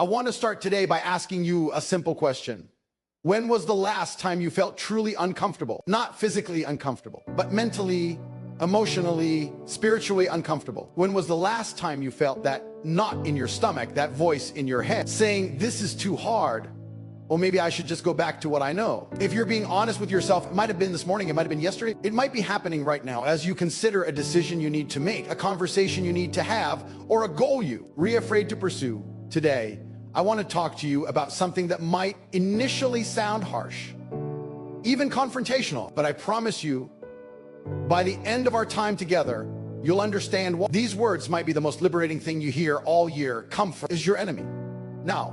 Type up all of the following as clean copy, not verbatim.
I want to start today by asking you a simple question. When was the last time you felt truly uncomfortable? Not physically uncomfortable, but mentally, emotionally, spiritually uncomfortable. When was the last time you felt that knot in your stomach, that voice in your head saying, this is too hard? Or maybe I should just go back to what I know. If you're being honest with yourself, it might have been this morning, it might have been yesterday, it might be happening right now as you consider a decision you need to make, a conversation you need to have, or a goal you afraid to pursue. Today, I want to talk to you about something that might initially sound harsh, even confrontational, but I promise you, by the end of our time together, you'll understand why these words might be the most liberating thing you hear all year. Comfort is your enemy. Now,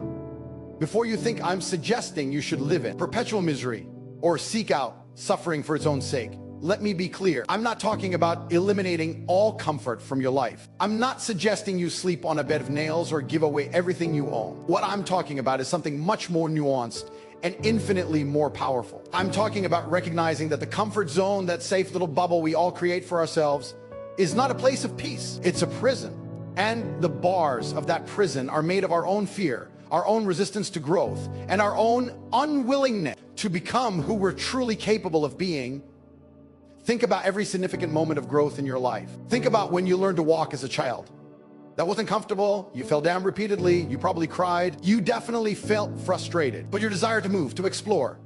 before you think I'm suggesting you should live in perpetual misery or seek out suffering for its own sake, let me be clear. I'm not talking about eliminating all comfort from your life. I'm not suggesting you sleep on a bed of nails or give away everything you own. What I'm talking about is something much more nuanced and infinitely more powerful. I'm talking about recognizing that the comfort zone, that safe little bubble we all create for ourselves, is not a place of peace. It's a prison. And the bars of that prison are made of our own fear, our own resistance to growth, and our own unwillingness to become who we're truly capable of being. Think about every significant moment of growth in your life. Think about when you learned to walk as a child. That wasn't comfortable. You fell down repeatedly. You probably cried. You definitely felt frustrated. But your desire to move, to explore,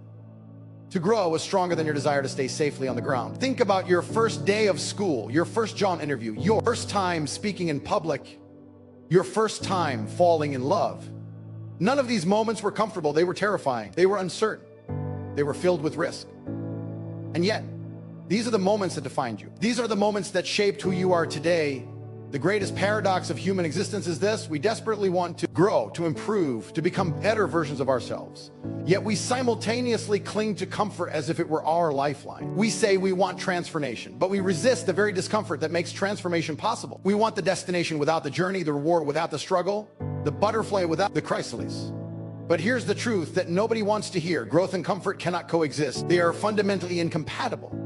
to grow was stronger than your desire to stay safely on the ground. Think about your first day of school, your first job interview, your first time speaking in public, your first time falling in love. None of these moments were comfortable. They were terrifying. They were uncertain. They were filled with risk. And yet, these are the moments that defined you. These are the moments that shaped who you are today. The greatest paradox of human existence is this: we desperately want to grow, to improve, to become better versions of ourselves. Yet we simultaneously cling to comfort as if it were our lifeline. We say we want transformation, but we resist the very discomfort that makes transformation possible. We want the destination without the journey, the reward without the struggle, the butterfly without the chrysalis. But here's the truth that nobody wants to hear. Growth and comfort cannot coexist. They are fundamentally incompatible.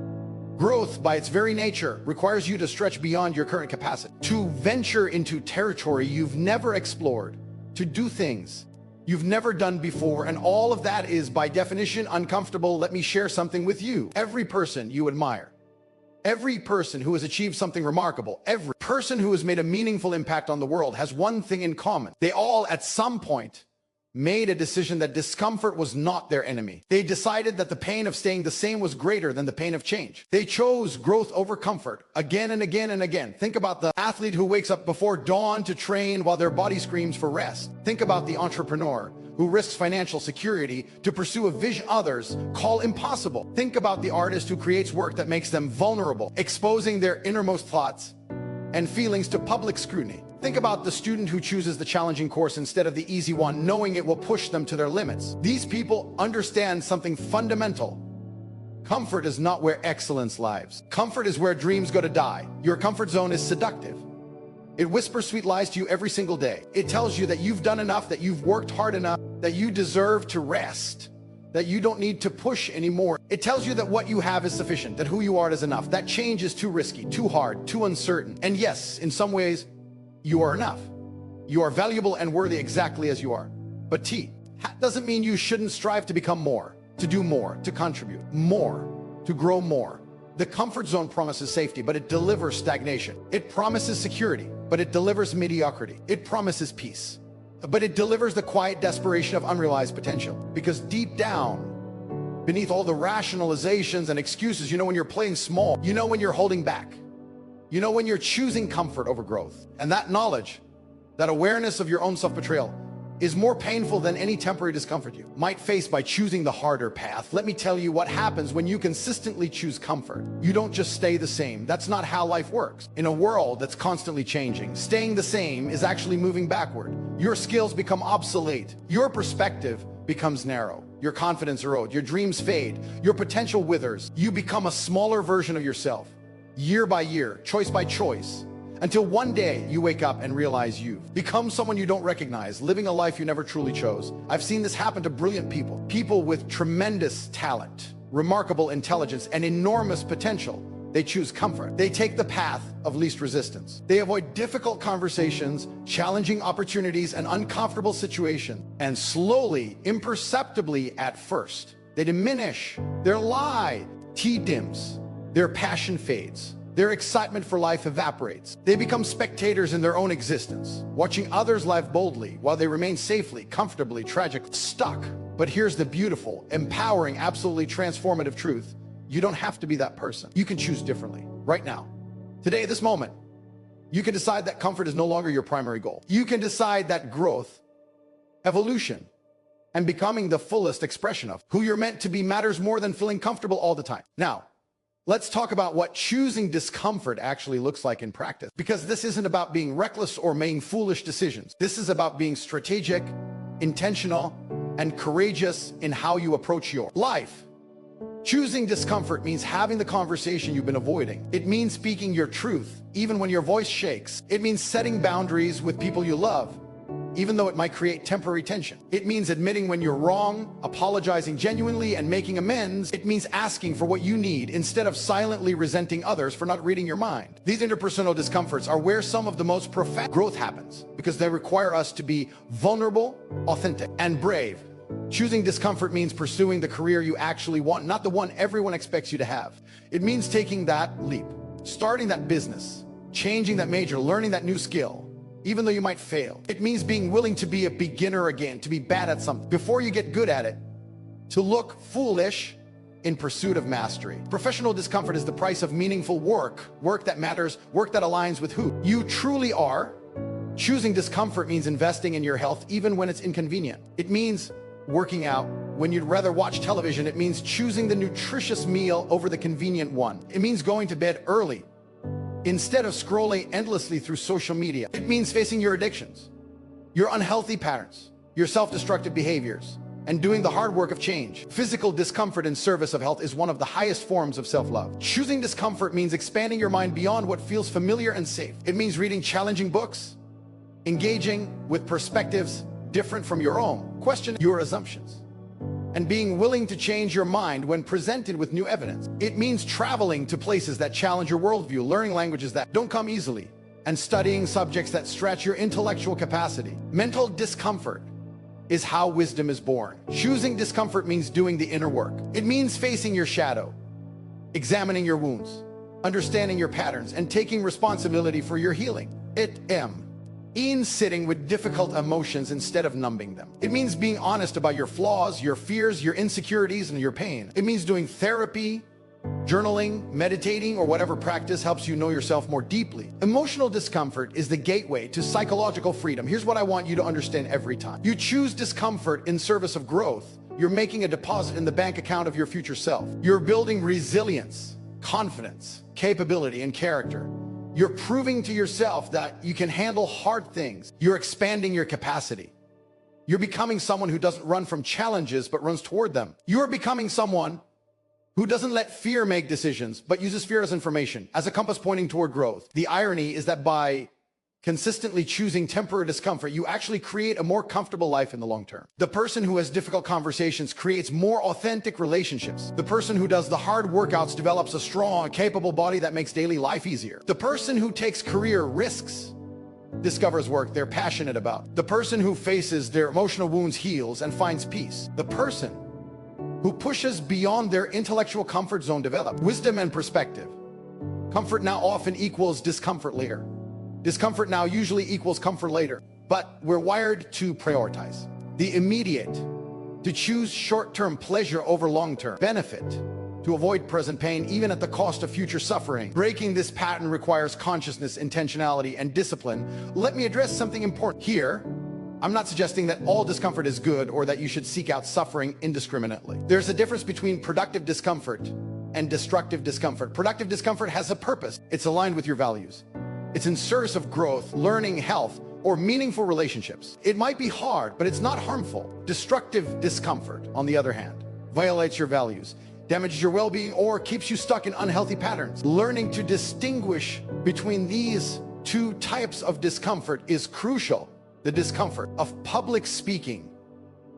Growth, by its very nature, requires you to stretch beyond your current capacity, to venture into territory you've never explored, to do things you've never done before, and all of that is, by definition, uncomfortable. Let me share something with you. Every person you admire, every person who has achieved something remarkable, every person who has made a meaningful impact on the world has one thing in common. They all, at some point, made a decision that discomfort was not their enemy. They decided that the pain of staying the same was greater than the pain of change. They chose growth over comfort again and again and again. Think about the athlete who wakes up before dawn to train while their body screams for rest. Think about the entrepreneur who risks financial security to pursue a vision others call impossible. Think about the artist who creates work that makes them vulnerable, exposing their innermost thoughts and feelings to public scrutiny. Think about the student who chooses the challenging course instead of the easy one, knowing it will push them to their limits. These people understand something fundamental. Comfort is not where excellence lies. Comfort is where dreams go to die. Your comfort zone is seductive. It whispers sweet lies to you every single day. It tells you that you've done enough, that you've worked hard enough, that you deserve to rest, that you don't need to push anymore. It tells you that what you have is sufficient, that who you are is enough, that change is too risky, too hard, too uncertain. And yes, in some ways, you are enough. You are valuable and worthy exactly as you are. But that doesn't mean you shouldn't strive to become more, to do more, to contribute more, to grow more. The comfort zone promises safety, but it delivers stagnation. It promises security, but it delivers mediocrity. It promises peace, but it delivers the quiet desperation of unrealized potential. Because deep down, beneath all the rationalizations and excuses, you know when you're playing small, you know when you're holding back, you know when you're choosing comfort over growth. And that knowledge, that awareness of your own self-betrayal, is more painful than any temporary discomfort you might face by choosing the harder path. Let me tell you what happens when you consistently choose comfort. You don't just stay the same. That's not how life works. In a world that's constantly changing, staying the same is actually moving backward. Your skills become obsolete. Your perspective becomes narrow. Your confidence erodes. Your dreams fade. Your potential withers. You become a smaller version of yourself, year by year, choice by choice, until one day you wake up and realize you've become someone you don't recognize, living a life you never truly chose. I've seen this happen to brilliant people, people with tremendous talent, remarkable intelligence, and enormous potential, They choose comfort. They take the path of least resistance. They avoid difficult conversations, challenging opportunities, and uncomfortable situations. And slowly, imperceptibly at first, they diminish, their lie dims, their passion fades. Their excitement for life evaporates. They become spectators in their own existence, watching others live boldly while they remain safely, comfortably, tragically stuck. But here's the beautiful, empowering, absolutely transformative truth. You don't have to be that person. You can choose differently right now. Today, this moment, you can decide that comfort is no longer your primary goal. You can decide that growth, evolution, and becoming the fullest expression of who you're meant to be matters more than feeling comfortable all the time. Now, let's talk about what choosing discomfort actually looks like in practice. Because this isn't about being reckless or making foolish decisions. This is about being strategic, intentional, and courageous in how you approach your life. Choosing discomfort means having the conversation you've been avoiding. It means speaking your truth, even when your voice shakes. It means setting boundaries with people you love, even though it might create temporary tension. It means admitting when you're wrong, apologizing genuinely, and making amends. It means asking for what you need instead of silently resenting others for not reading your mind. These interpersonal discomforts are where some of the most profound growth happens, because they require us to be vulnerable, authentic, and brave. Choosing discomfort means pursuing the career you actually want, not the one everyone expects you to have. It means taking that leap, starting that business, changing that major, learning that new skill, even though you might fail. It means being willing to be a beginner again, to be bad at something before you get good at it, to look foolish in pursuit of mastery. Professional discomfort is the price of meaningful work, work that matters, work that aligns with who you truly are. Choosing discomfort means investing in your health even when it's inconvenient. It means working out when you'd rather watch television. It means choosing the nutritious meal over the convenient one. It means going to bed early instead of scrolling endlessly through social media. It means facing your addictions, your unhealthy patterns, your self-destructive behaviors, and doing the hard work of change. Physical discomfort in service of health is one of the highest forms of self-love. Choosing discomfort means expanding your mind beyond what feels familiar and safe. It means reading challenging books, engaging with perspectives different from your own, question your assumptions, and being willing to change your mind when presented with new evidence. It means traveling to places that challenge your worldview, learning languages that don't come easily, and studying subjects that stretch your intellectual capacity. Mental discomfort is how wisdom is born. Choosing discomfort means doing the inner work. It means facing your shadow, examining your wounds, understanding your patterns, and taking responsibility for your healing. In sitting with difficult emotions instead of numbing them. It means being honest about your flaws, your fears, your insecurities, and your pain. It means doing therapy, journaling, meditating, or whatever practice helps you know yourself more deeply. Emotional discomfort is the gateway to psychological freedom. Here's what I want you to understand every time. You choose discomfort in service of growth. You're making a deposit in the bank account of your future self. You're building resilience, confidence, capability, and character. You're proving to yourself that you can handle hard things. You're expanding your capacity. You're becoming someone who doesn't run from challenges, but runs toward them. You're becoming someone who doesn't let fear make decisions, but uses fear as information, as a compass pointing toward growth. The irony is that by consistently choosing temporary discomfort, you actually create a more comfortable life in the long term. The person who has difficult conversations creates more authentic relationships. The person who does the hard workouts develops a strong, capable body that makes daily life easier. The person who takes career risks discovers work they're passionate about. The person who faces their emotional wounds heals and finds peace. The person who pushes beyond their intellectual comfort zone develops wisdom and perspective. Comfort now often equals discomfort later. Discomfort now usually equals comfort later, but we're wired to prioritize the immediate, to choose short-term pleasure over long-term benefit, to avoid present pain even at the cost of future suffering. Breaking this pattern requires consciousness, intentionality, and discipline. Let me address something important here. I'm not suggesting that all discomfort is good or that you should seek out suffering indiscriminately. There's a difference between productive discomfort and destructive discomfort. Productive discomfort has a purpose. It's aligned with your values. It's in service of growth, learning, health, or meaningful relationships. It might be hard, but it's not harmful. Destructive discomfort, on the other hand, violates your values, damages your well-being, or keeps you stuck in unhealthy patterns. Learning to distinguish between these two types of discomfort is crucial. The discomfort of public speaking,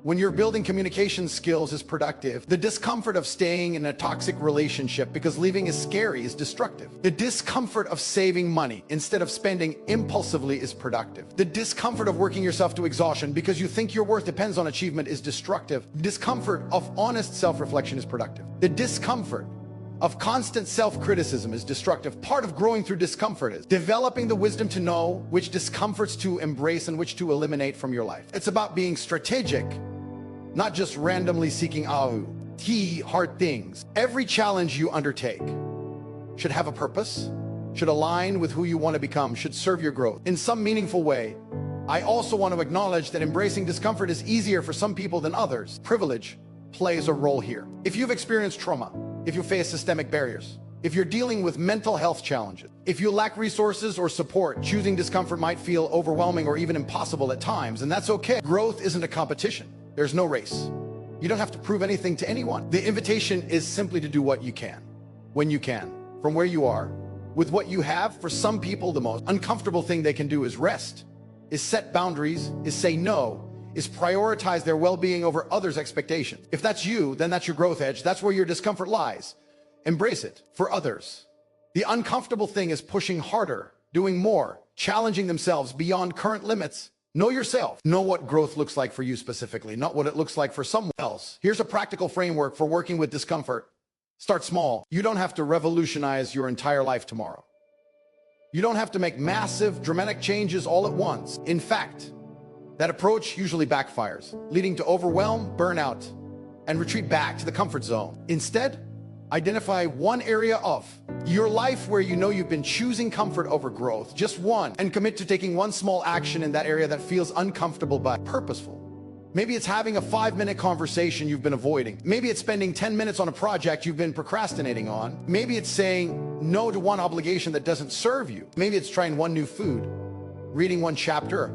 When you're building communication skills is productive. The discomfort of staying in a toxic relationship because leaving is scary is destructive. The discomfort of saving money instead of spending impulsively is productive. The discomfort of working yourself to exhaustion because you think your worth depends on achievement is destructive. Discomfort of honest self-reflection is productive. The discomfort of constant self-criticism is destructive. Part of growing through discomfort is developing the wisdom to know which discomforts to embrace and which to eliminate from your life. It's about being strategic, not just randomly seeking hard things. Every challenge you undertake should have a purpose, should align with who you want to become, should serve your growth in some meaningful way. I also want to acknowledge that embracing discomfort is easier for some people than others. Privilege plays a role here. If you've experienced trauma, if you face systemic barriers, if you're dealing with mental health challenges, if you lack resources or support, choosing discomfort might feel overwhelming or even impossible at times, and that's okay. Growth isn't a competition. There's no race. You don't have to prove anything to anyone. The invitation is simply to do what you can, when you can, from where you are, with what you have. For some people, the most uncomfortable thing they can do is rest, is set boundaries, is say no, is prioritize their well-being over others' expectations. If that's you, then that's your growth edge. That's where your discomfort lies. Embrace it. For others, the uncomfortable thing is pushing harder, doing more, challenging themselves beyond current limits. Know yourself. Know what growth looks like for you specifically, not what it looks like for someone else. Here's a practical framework for working with discomfort. Start small. You don't have to revolutionize your entire life tomorrow. You don't have to make massive, dramatic changes all at once. In fact, that approach usually backfires, leading to overwhelm, burnout, and retreat back to the comfort zone. Instead, identify one area of your life where you know you've been choosing comfort over growth, just one, and commit to taking one small action in that area that feels uncomfortable but purposeful. Maybe it's having a 5-minute conversation you've been avoiding. Maybe it's spending 10 minutes on a project you've been procrastinating on. Maybe it's saying no to one obligation that doesn't serve you. Maybe it's trying one new food, reading one chapter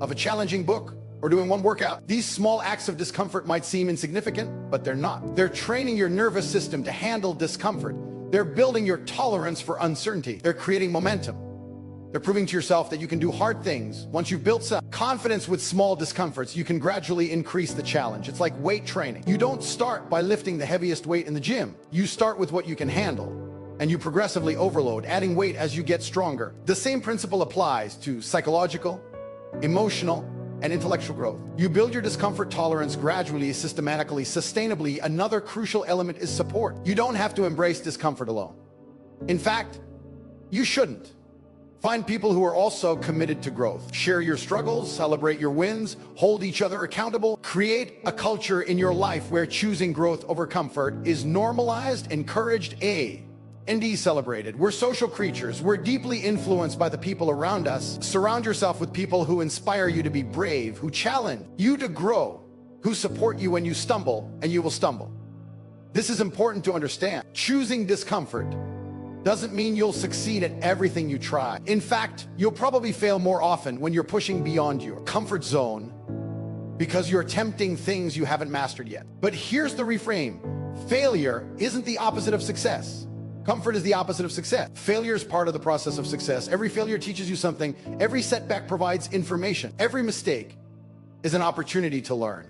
of a challenging book, or doing one workout. These small acts of discomfort might seem insignificant, but they're not. They're training your nervous system to handle discomfort. They're building your tolerance for uncertainty. They're creating momentum. They're proving to yourself that you can do hard things. Once you've built some confidence with small discomforts, you can gradually increase the challenge. It's like weight training. You don't start by lifting the heaviest weight in the gym. You start with what you can handle, and you progressively overload, adding weight as you get stronger. The same principle applies to psychological, emotional, and intellectual growth. You build your discomfort tolerance gradually, systematically, sustainably. Another crucial element is support. You don't have to embrace discomfort alone. In fact, you shouldn't. Find people who are also committed to growth. Share your struggles, celebrate your wins, hold each other accountable. Create a culture in your life where choosing growth over comfort is normalized, encouraged, and celebrated. We're social creatures. We're deeply influenced by the people around us. Surround yourself with people who inspire you to be brave, who challenge you to grow, who support you when you stumble, and you will stumble. This is important to understand. Choosing discomfort doesn't mean you'll succeed at everything you try. In fact, you'll probably fail more often when you're pushing beyond your comfort zone because you're attempting things you haven't mastered yet. But here's the reframe. Failure isn't the opposite of success. Comfort is the opposite of success. Failure is part of the process of success. Every failure teaches you something. Every setback provides information. Every mistake is an opportunity to learn,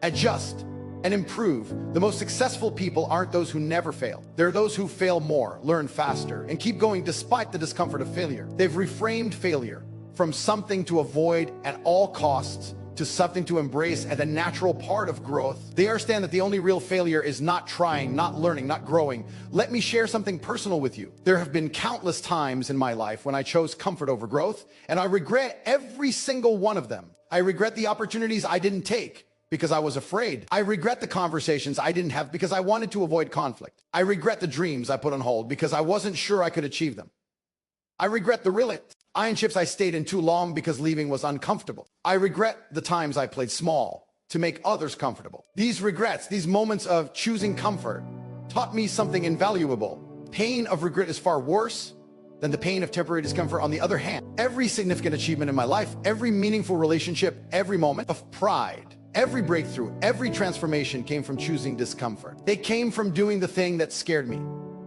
adjust, and improve. The most successful people aren't those who never fail. They're those who fail more, learn faster, and keep going despite the discomfort of failure. They've reframed failure from something to avoid at all costs to something to embrace as a natural part of growth. They understand that the only real failure is not trying, not learning, not growing. Let me share something personal with you. There have been countless times in my life when I chose comfort over growth, and I regret every single one of them. I regret the opportunities I didn't take because I was afraid. I regret the conversations I didn't have because I wanted to avoid conflict. I regret the dreams I put on hold because I wasn't sure I could achieve them. I regret the iron ships I stayed in too long because leaving was uncomfortable. I regret the times I played small to make others comfortable. These regrets, these moments of choosing comfort, taught me something invaluable. Pain of regret is far worse than the pain of temporary discomfort. On the other hand, every significant achievement in my life, every meaningful relationship, every moment of pride, every breakthrough, every transformation came from choosing discomfort. They came from doing the thing that scared me,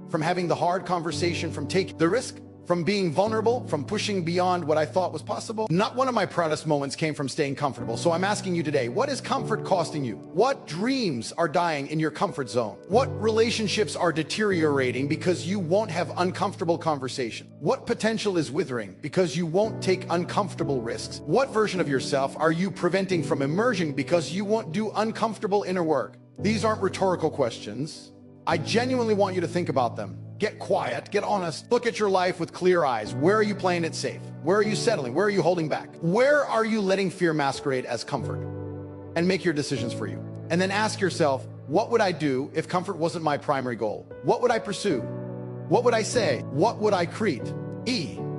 from having the hard conversation, from taking the risk, from being vulnerable, from pushing beyond what I thought was possible. Not one of my proudest moments came from staying comfortable. So I'm asking you today, what is comfort costing you? What dreams are dying in your comfort zone? What relationships are deteriorating because you won't have uncomfortable conversation? What potential is withering because you won't take uncomfortable risks? What version of yourself are you preventing from emerging because you won't do uncomfortable inner work? These aren't rhetorical questions. I genuinely want you to think about them. Get quiet, get honest, look at your life with clear eyes. Where are you playing it safe? Where are you settling? Where are you holding back? Where are you letting fear masquerade as comfort? And make your decisions for you. And then ask yourself, what would I do if comfort wasn't my primary goal? What would I pursue? What would I say? What would I create?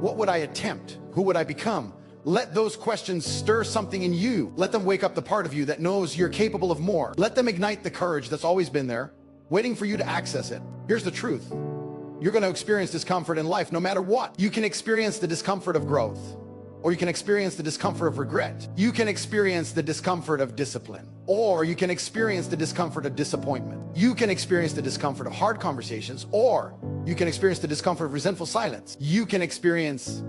What would I attempt? Who would I become? Let those questions stir something in you. Let them wake up the part of you that knows you're capable of more. Let them ignite the courage that's always been there, waiting for you to access it. Here's the truth. You're going to experience discomfort in life no matter what. You can experience the discomfort of growth, or you can experience the discomfort of regret. You can experience the discomfort of discipline, or you can experience the discomfort of disappointment. You can experience the discomfort of hard conversations, or you can experience the discomfort of resentful silence. You can experience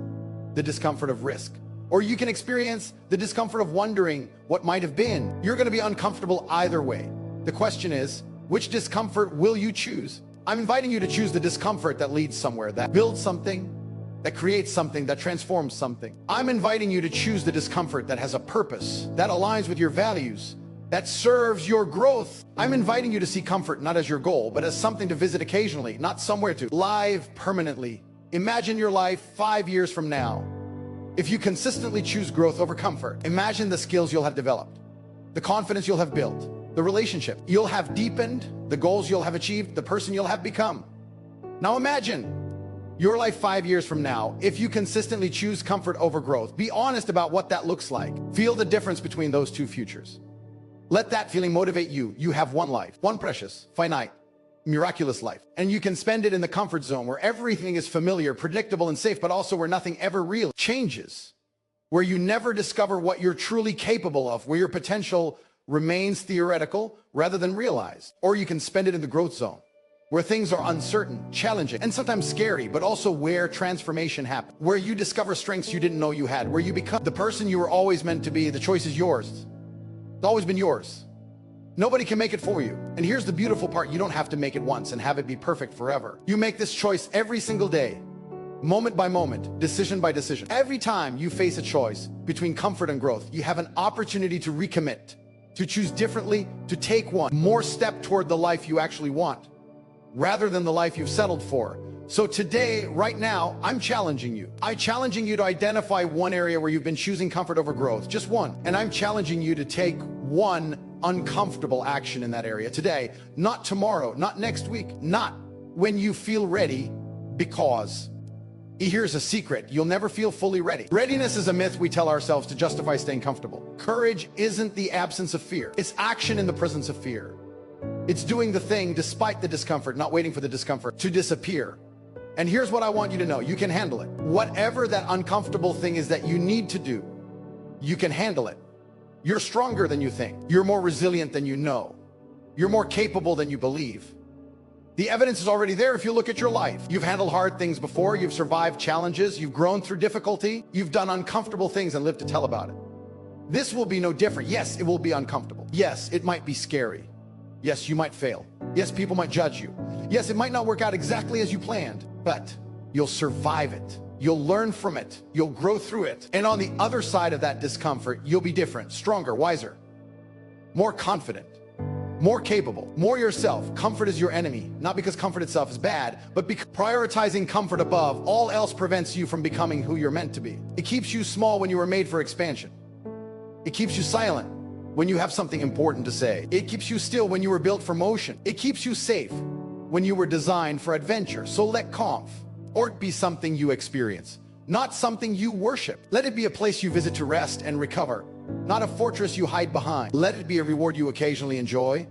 the discomfort of risk, or you can experience the discomfort of wondering what might have been. You're going to be uncomfortable either way. The question is, which discomfort will you choose? I'm inviting you to choose the discomfort that leads somewhere, that builds something, that creates something, that transforms something. I'm inviting you to choose the discomfort that has a purpose, that aligns with your values, that serves your growth. I'm inviting you to see comfort not as your goal, but as something to visit occasionally, not somewhere to live permanently. Imagine your life 5 years from now. If you consistently choose growth over comfort, imagine the skills you'll have developed, the confidence you'll have built, the relationship you'll have deepened, the goals you'll have achieved, the person you'll have become. Now imagine your life 5 years from now, if you consistently choose comfort over growth. Be honest about what that looks like. Feel the difference between those two futures. Let that feeling motivate you. You have one life, one precious, finite, miraculous life. And you can spend it in the comfort zone where everything is familiar, predictable, and safe, but also where nothing ever real changes, where you never discover what you're truly capable of, where your potential remains theoretical rather than realized. Or you can spend it in the growth zone, where things are uncertain, challenging, and sometimes scary, but also where transformation happens, where you discover strengths you didn't know you had, where you become the person you were always meant to be. The choice is yours. It's always been yours. Nobody can make it for you. And here's the beautiful part. You don't have to make it once and have it be perfect forever. You make this choice every single day, moment by moment, decision by decision. Every time you face a choice between comfort and growth, you have an opportunity to recommit, to choose differently, to take one more step toward the life you actually want, rather than the life you've settled for. So today, right now, I'm challenging you. I'm challenging you to identify one area where you've been choosing comfort over growth, just one. And I'm challenging you to take one uncomfortable action in that area today, not tomorrow, not next week, not when you feel ready, because here's a secret. You'll never feel fully ready. Readiness is a myth we tell ourselves to justify staying comfortable. Courage isn't the absence of fear. It's action in the presence of fear. It's doing the thing despite the discomfort, not waiting for the discomfort to disappear. And here's what I want you to know. You can handle it. Whatever that uncomfortable thing is that you need to do, you can handle it. You're stronger than you think. You're more resilient than you know. You're more capable than you believe. The evidence is already there if you look at your life. You've handled hard things before, you've survived challenges, you've grown through difficulty, you've done uncomfortable things and lived to tell about it. This will be no different. Yes, it will be uncomfortable. Yes, it might be scary. Yes, you might fail. Yes, people might judge you. Yes, it might not work out exactly as you planned, but you'll survive it. You'll learn from it. You'll grow through it. And on the other side of that discomfort, you'll be different, stronger, wiser, more confident, more capable, more yourself. Comfort is your enemy, not because comfort itself is bad, but because prioritizing comfort above all else prevents you from becoming who you're meant to be. It keeps you small when you were made for expansion. It keeps you silent when you have something important to say. It keeps you still when you were built for motion. It keeps you safe when you were designed for adventure. So let comf or be something you experience, not something you worship. Let it be a place you visit to rest and recover, not a fortress you hide behind. Let it be a reward you occasionally enjoy,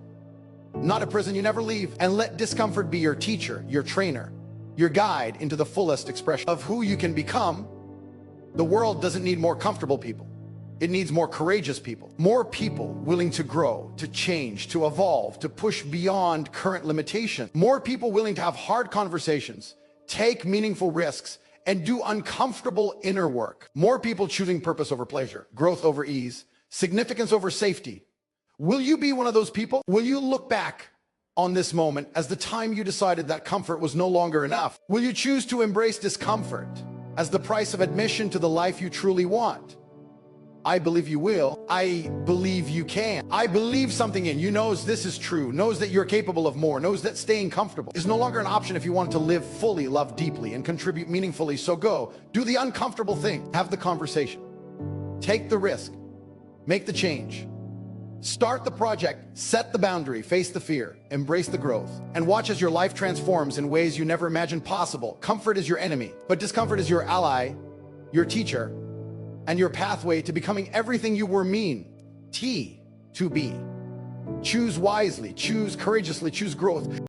not a prison you never leave. And let discomfort be your teacher, your trainer, your guide into the fullest expression of who you can become. The world doesn't need more comfortable people. It needs more courageous people, more people willing to grow, to change, to evolve, to push beyond current limitation, more people willing to have hard conversations, take meaningful risks, and do uncomfortable inner work. More people choosing purpose over pleasure, growth over ease, significance over safety. Will you be one of those people? Will you look back on this moment as the time you decided that comfort was no longer enough? Will you choose to embrace discomfort as the price of admission to the life you truly want? I believe you will. I believe you can. I believe something in you knows this is true, knows that you're capable of more, knows that staying comfortable is no longer an option if you want to live fully, love deeply, and contribute meaningfully. So go, do the uncomfortable thing, have the conversation, take the risk, make the change, start the project, set the boundary, face the fear, embrace the growth, and watch as your life transforms in ways you never imagined possible. Comfort is your enemy, but discomfort is your ally, your teacher, and your pathway to becoming everything you were to be. Choose wisely, choose courageously, choose growth.